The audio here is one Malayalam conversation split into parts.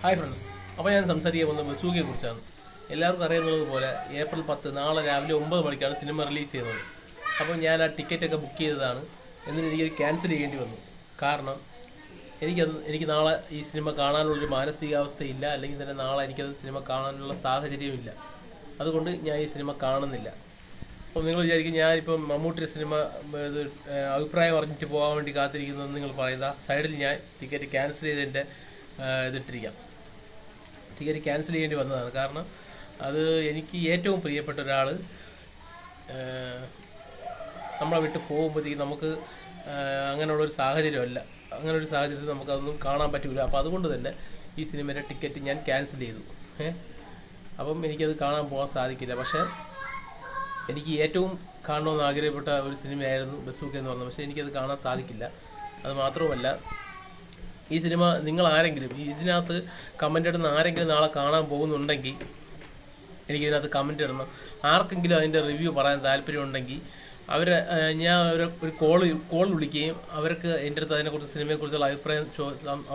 ഹായ് ഫ്രണ്ട്സ്, അപ്പോൾ ഞാൻ സംസാരിക്കാൻ പോകുന്നത് ബസൂക്കയെ കുറിച്ചാണ്. എല്ലാവർക്കും അറിയുന്നത് പോലെ ഏപ്രിൽ 10 നാളെ രാവിലെ 9 മണിക്കാണ് സിനിമ റിലീസ് ചെയ്യുന്നത്. അപ്പോൾ ഞാൻ ആ ടിക്കറ്റൊക്കെ ബുക്ക് ചെയ്തതാണ്. എന്നിട്ട് എനിക്കത് ക്യാൻസൽ ചെയ്യേണ്ടി വന്നു. കാരണം എനിക്ക് നാളെ ഈ സിനിമ കാണാനുള്ളൊരു മാനസികാവസ്ഥയില്ല, അല്ലെങ്കിൽ തന്നെ നാളെ എനിക്കത് സിനിമ കാണാനുള്ള സാഹചര്യമില്ല. അതുകൊണ്ട് ഞാൻ ഈ സിനിമ കാണുന്നില്ല. അപ്പോൾ നിങ്ങൾ വിചാരിക്കും ഞാനിപ്പം മമ്മൂട്ടിയുടെ സിനിമ അഭിപ്രായം അറിഞ്ഞിട്ട് പോകാൻ വേണ്ടി കാത്തിരിക്കുന്നതെന്ന് നിങ്ങൾ പറയുക. സൈഡിൽ ഞാൻ ടിക്കറ്റ് ക്യാൻസൽ ചെയ്തതിൻ്റെ ഇതിട്ടിരിക്കാം. ടിക്കറ്റ് ക്യാൻസൽ ചെയ്യേണ്ടി വന്നതാണ്. കാരണം അത് എനിക്ക് ഏറ്റവും പ്രിയപ്പെട്ട ഒരാൾ നമ്മളെ വിട്ട് പോകുമ്പോഴത്തേക്ക് നമുക്ക് അങ്ങനെയുള്ളൊരു സാഹചര്യമല്ല. അങ്ങനൊരു സാഹചര്യത്തിൽ നമുക്കതൊന്നും കാണാൻ പറ്റില്ല. അപ്പോൾ അതുകൊണ്ട് തന്നെ ഈ സിനിമയുടെ ടിക്കറ്റ് ഞാൻ ക്യാൻസൽ ചെയ്തു. അപ്പം എനിക്കത് കാണാൻ പോകാൻ സാധിക്കില്ല. പക്ഷേ എനിക്ക് ഏറ്റവും കാണണമെന്ന് ആഗ്രഹപ്പെട്ട ഒരു സിനിമയായിരുന്നു ബസൂക്ക എന്ന് പറഞ്ഞത്. പക്ഷേ എനിക്കത് കാണാൻ സാധിക്കില്ല. അത് മാത്രവുമല്ല, ഈ സിനിമ നിങ്ങൾ ആരെങ്കിലും ഇതിനകത്ത് കമൻ്റ് ഇടുന്ന ആരെങ്കിലും നാളെ കാണാൻ പോകുന്നുണ്ടെങ്കിൽ എനിക്കിതിനകത്ത് കമൻ്റ് ഇടണം. ആർക്കെങ്കിലും അതിൻ്റെ റിവ്യൂ പറയാൻ താല്പര്യമുണ്ടെങ്കിൽ ഞാൻ ഒരു കോൾ വിളിക്കുകയും അവർക്ക് എൻ്റെ അടുത്ത് അതിനെക്കുറിച്ച് സിനിമയെക്കുറിച്ചുള്ള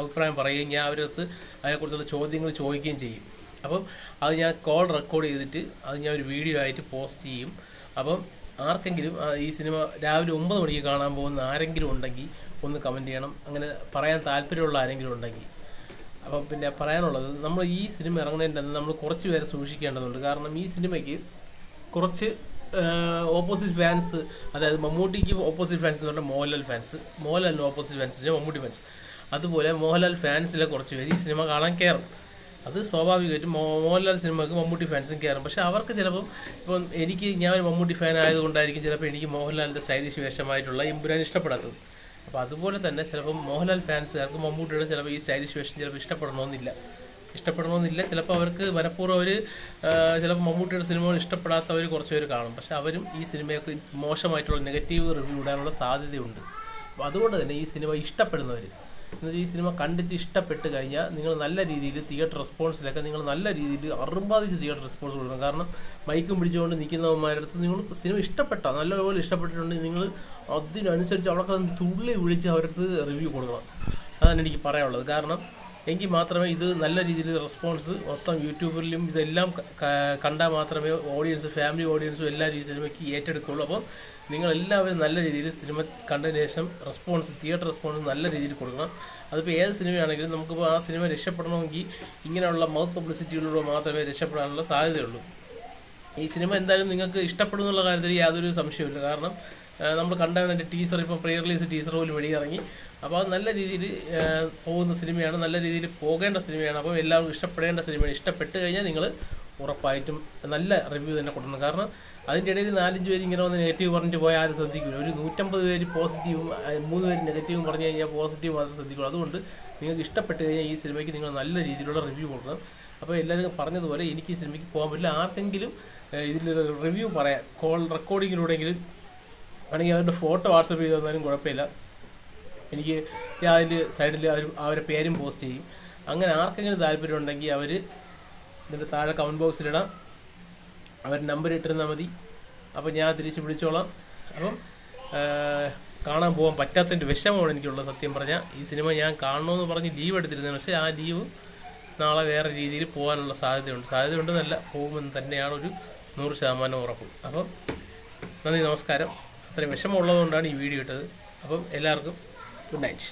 അഭിപ്രായം പറയുകയും ഞാൻ അവരുടെ അടുത്ത് അതിനെക്കുറിച്ചുള്ള ചോദ്യങ്ങൾ ചോദിക്കുകയും ചെയ്യും. അപ്പം അത് ഞാൻ കോൾ റെക്കോർഡ് ചെയ്തിട്ട് അത് ഞാൻ ഒരു വീഡിയോ ആയിട്ട് പോസ്റ്റ് ചെയ്യും. അപ്പം ആർക്കെങ്കിലും ഈ സിനിമ രാവിലെ 9 മണിക്ക് കാണാൻ പോകുന്ന ആരെങ്കിലും ഉണ്ടെങ്കിൽ ഒന്ന് കമൻറ്റ് ചെയ്യണം. അങ്ങനെ പറയാൻ താല്പര്യമുള്ള ആരെങ്കിലും ഉണ്ടെങ്കിൽ. അപ്പം പിന്നെ പറയാനുള്ളത്, നമ്മൾ ഈ സിനിമ ഇറങ്ങുന്നതിൻ്റെ നമ്മൾ കുറച്ച് പേരെ സൂക്ഷിക്കേണ്ടതുണ്ട്. കാരണം ഈ സിനിമയ്ക്ക് കുറച്ച് ഓപ്പോസിറ്റ് ഫാൻസ്, അതായത് മമ്മൂട്ടിക്ക് ഓപ്പോസിറ്റ് ഫാൻസ് എന്ന് പറഞ്ഞാൽ മോഹൻലാൽ ഫാൻസ്, മോഹൻലാലിന് ഓപ്പോസിറ്റ് ഫാൻസ് വെച്ചാൽ മമ്മൂട്ടി ഫാൻസ്. അതുപോലെ മോഹൻലാൽ ഫാൻസിലെ കുറച്ച് പേര് ഈ സിനിമ കാണാൻ കയറും. അത് സ്വാഭാവികമായിട്ടും മോഹൻലാൽ സിനിമക്ക് മമ്മൂട്ടി ഫാൻസും കയറും. പക്ഷെ അവർക്ക് ചിലപ്പം ഞാൻ ഒരു മമ്മൂട്ടി ഫാൻ ആയതുകൊണ്ടായിരിക്കും ചിലപ്പോൾ എനിക്ക് മോഹൻലാലിൻ്റെ സ്റ്റൈലിഷ് വേഷമായിട്ടുള്ള എമ്പുരാൻ ഇഷ്ടപ്പെടാത്തത്. അപ്പോൾ അതുപോലെ തന്നെ ചിലപ്പം മോഹൻലാൽ ഫാൻസുകാർക്ക് മമ്മൂട്ടിയുടെ ചിലപ്പോൾ ഈ സ്റ്റൈലിഷ് വേഷം ചിലപ്പോൾ ഇഷ്ടപ്പെടണമെന്നില്ല. ചിലപ്പോൾ അവർക്ക് മനഃപൂർവ്വം ചിലപ്പോൾ മമ്മൂട്ടിയുടെ സിനിമകൾ ഇഷ്ടപ്പെടാത്തവർ കുറച്ച് പേര് കാണും. പക്ഷെ അവരും ഈ സിനിമയൊക്കെ മോശമായിട്ടുള്ള നെഗറ്റീവ് റിവ്യൂ ഇടാനുള്ള സാധ്യതയുണ്ട്. അപ്പോൾ അതുകൊണ്ട് തന്നെ ഈ സിനിമ ഇഷ്ടപ്പെടുന്നവർ, എന്നുവെച്ചാൽ ഈ സിനിമ കണ്ടിട്ട് ഇഷ്ടപ്പെട്ട് കഴിഞ്ഞാൽ നിങ്ങൾ നല്ല രീതിയിൽ തിയേറ്റർ റെസ്പോൺസിലൊക്കെ നിങ്ങൾ നല്ല രീതിയിൽ അറുമ്പാദിച്ച് തിയേറ്റർ റെസ്പോൺസ് കൊടുക്കണം. കാരണം മൈക്കും പിടിച്ചുകൊണ്ട് നിൽക്കുന്നവന്മാരുടെ അടുത്ത് നിങ്ങൾ സിനിമ ഇഷ്ടപ്പെട്ടാൽ, നല്ലപോലെ ഇഷ്ടപ്പെട്ടിട്ടുണ്ടെങ്കിൽ നിങ്ങൾ അതിനനുസരിച്ച് അവിടെ തുള്ളി വിളിച്ച് അവരുടെ അടുത്ത് റിവ്യൂ കൊടുക്കണം. അതാണ് എനിക്ക് പറയാനുള്ളത്. കാരണം എങ്കിൽ മാത്രമേ ഇത് നല്ല രീതിയിൽ റെസ്പോൺസ് മൊത്തം യൂട്യൂബിലും ഇതെല്ലാം കണ്ടാൽ മാത്രമേ ഫാമിലി ഓഡിയൻസും എല്ലാ സിനിമയ്ക്ക് ഏറ്റെടുക്കുകയുള്ളൂ. അപ്പോൾ നിങ്ങളെല്ലാവരും നല്ല രീതിയിൽ സിനിമ കണ്ടതിന് ശേഷം തിയേറ്റർ റെസ്പോൺസ് നല്ല രീതിയിൽ കൊടുക്കണം. അതിപ്പോൾ ഏത് സിനിമയാണെങ്കിലും നമുക്കിപ്പോൾ ആ സിനിമ രക്ഷപ്പെടണമെങ്കിൽ ഇങ്ങനെയുള്ള മൗത്ത് പബ്ലിസിറ്റിയിലൂടെ മാത്രമേ രക്ഷപ്പെടാനുള്ള സാധ്യതയുള്ളൂ. ഈ സിനിമ എന്തായാലും നിങ്ങൾക്ക് ഇഷ്ടപ്പെടുന്നുള്ള കാര്യത്തിൽ യാതൊരു സംശയമില്ല. കാരണം നമ്മൾ കണ്ടാണ് എൻ്റെ ടീസർ, ഇപ്പം പ്രീ റിലീസ് ടീസർ പോലും വെളിയിറങ്ങി. അപ്പോൾ അത് നല്ല രീതിയിൽ പോകുന്ന സിനിമയാണ്, നല്ല രീതിയിൽ പോകേണ്ട സിനിമയാണ്. അപ്പോൾ എല്ലാവർക്കും ഇഷ്ടപ്പെടേണ്ട സിനിമയാണ്. ഇഷ്ടപ്പെട്ട് കഴിഞ്ഞാൽ നിങ്ങൾ ഉറപ്പായിട്ടും നല്ല റിവ്യൂ തന്നെ കൊടുക്കണം. കാരണം അതിൻ്റെ ഇടയിൽ 4-5 പേര് ഇങ്ങനെ വന്ന് നെഗറ്റീവ് പറഞ്ഞിട്ട് പോയാൽ ആരും ശ്രദ്ധിക്കില്ല. ഒരു 150 പേര് പോസിറ്റീവും 3 പേര് നെഗറ്റീവും പറഞ്ഞു കഴിഞ്ഞാൽ പോസിറ്റീവ് മാത്രം ശ്രദ്ധിക്കുള്ളൂ. അതുകൊണ്ട് നിങ്ങൾക്ക് ഇഷ്ടപ്പെട്ട് കഴിഞ്ഞാൽ ഈ സിനിമയ്ക്ക് നിങ്ങൾ നല്ല രീതിയിലുള്ള റിവ്യൂ കൊടുക്കണം. അപ്പോൾ എല്ലാവരും പറഞ്ഞതുപോലെ എനിക്ക് ഈ സിനിമയ്ക്ക് പോകാൻ പറ്റില്ല. ആർക്കെങ്കിലും ഇതിൽ റിവ്യൂ പറയാൻ കോൾ റെക്കോർഡിങ്ങിലൂടെങ്കിലും ആണെങ്കിൽ അവരുടെ ഫോട്ടോ വാട്സപ്പ് ചെയ്ത് തന്നാലും കുഴപ്പമില്ല. എനിക്ക് ഞാൻ അതിൻ്റെ സൈഡിൽ അവരുടെ പേരും പോസ്റ്റ് ചെയ്യും. അങ്ങനെ ആർക്കെങ്കിലും താല്പര്യം ഉണ്ടെങ്കിൽ അവർ ഇതിൻ്റെ താഴെ കമൻറ്റ് ബോക്സിലിടാം. അവർ നമ്പർ ഇട്ടിരുന്നാൽ മതി. അപ്പോൾ ഞാൻ തിരിച്ച് വിളിച്ചോളാം. അപ്പം കാണാൻ പോകാൻ പറ്റാത്തതിൻ്റെ വിഷമമാണ് എനിക്കുള്ളത്. സത്യം പറഞ്ഞാൽ ഈ സിനിമ ഞാൻ കാണണമെന്ന് പറഞ്ഞ് ലീവ് എടുത്തിരുന്നത്. പക്ഷേ ആ ലീവ് നാളെ വേറെ രീതിയിൽ പോകാനുള്ള സാധ്യതയുണ്ടെന്നല്ല, പോകുമെന്ന് തന്നെയാണ് ഒരു 100% ഉറപ്പ്. അപ്പം നന്ദി, നമസ്കാരം. അത്രയും വിഷമമുള്ളതുകൊണ്ടാണ് ഈ വീഡിയോ ഇട്ടത്. അപ്പം എല്ലാവർക്കും ഗുഡ് നൈറ്റ്.